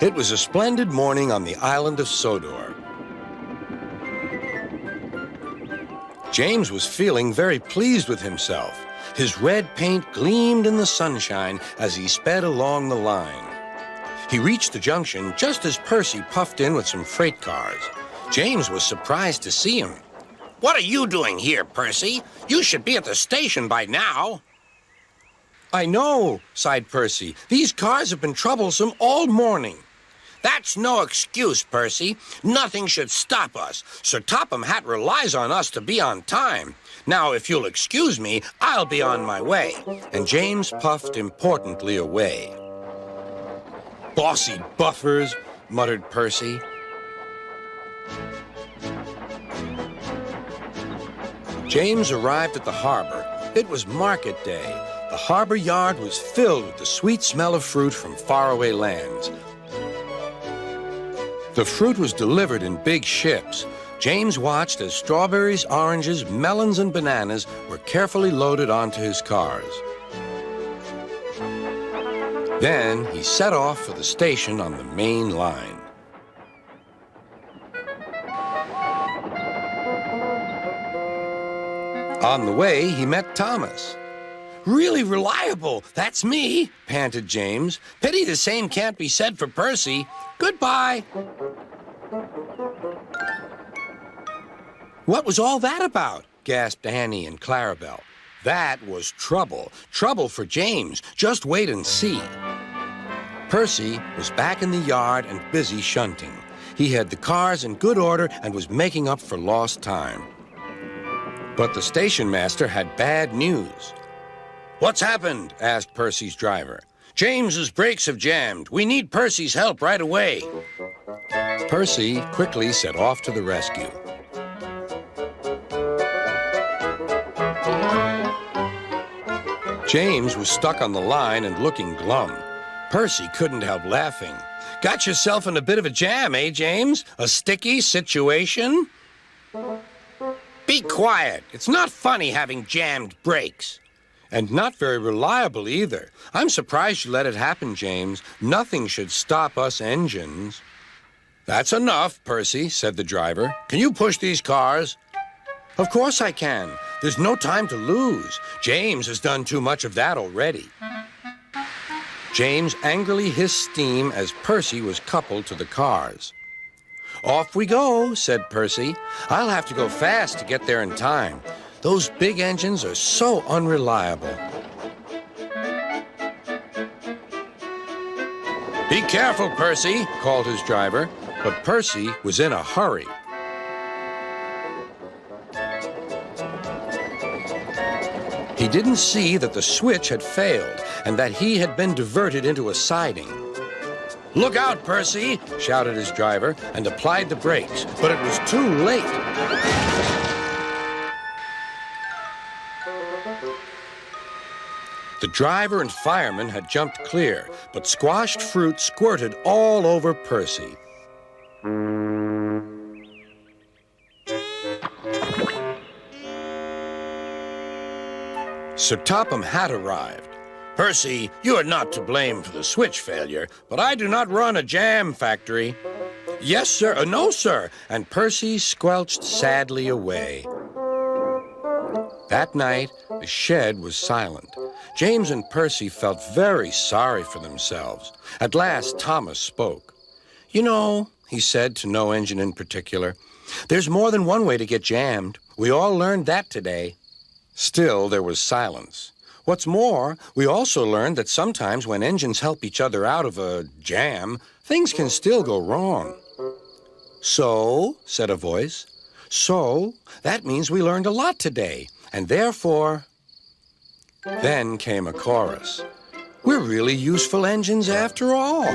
It was a splendid morning on the island of Sodor. James was feeling very pleased with himself. His red paint gleamed in the sunshine as he sped along the line. He reached the junction just as Percy puffed in with some freight cars. James was surprised to see him. What are you doing here, Percy? You should be at the station by now. I know, sighed Percy. These cars have been troublesome all morning. That's no excuse, Percy. Nothing should stop us. Sir Topham Hatt relies on us to be on time. Now, if you'll excuse me, I'll be on my way. And James puffed importantly away. Bossy buffers, muttered Percy. James arrived at the harbor. It was market day. The harbor yard was filled with the sweet smell of fruit from faraway lands. The fruit was delivered in big ships. James watched as strawberries, oranges, melons, and bananas were carefully loaded onto his cars. Then he set off for the station on the main line. On the way, he met Thomas. Really reliable. That's me, panted James. Pity the same can't be said for Percy. Goodbye. What was all that about? Gasped Annie and Clarabelle. That was trouble. Trouble for James. Just wait and see. Percy was back in the yard and busy shunting. He had the cars in good order and was making up for lost time. But the station master had bad news. What's happened? Asked Percy's driver. James's brakes have jammed. We need Percy's help right away. Percy quickly set off to the rescue. James was stuck on the line and looking glum. Percy couldn't help laughing. Got yourself in a bit of a jam, eh, James? A sticky situation? Be quiet. It's not funny having jammed brakes. And not very reliable either. I'm surprised you let it happen, James. Nothing should stop us engines. That's enough, Percy, said the driver. Can you push these cars? Of course I can. There's no time to lose. James has done too much of that already. James angrily hissed steam as Percy was coupled to the cars. Off we go, said Percy. I'll have to go fast to get there in time. Those big engines are so unreliable. Be careful, Percy, called his driver, but Percy was in a hurry. He didn't see that the switch had failed and that he had been diverted into a siding. Look out, Percy, shouted his driver and applied the brakes, but it was too late. The driver and fireman had jumped clear, but squashed fruit squirted all over Percy. Sir Topham Hatt arrived. Percy, you are not to blame for the switch failure, but I do not run a jam factory. Yes, sir. No, sir. And Percy squelched sadly away. That night, the shed was silent. James and Percy felt very sorry for themselves. At last, Thomas spoke. You know, he said to no engine in particular, there's more than one way to get jammed. We all learned that today. Still, there was silence. What's more, we also learned that sometimes when engines help each other out of a jam, things can still go wrong. So, said a voice, so that means we learned a lot today, and therefore... Then came a chorus. We're really useful engines after all.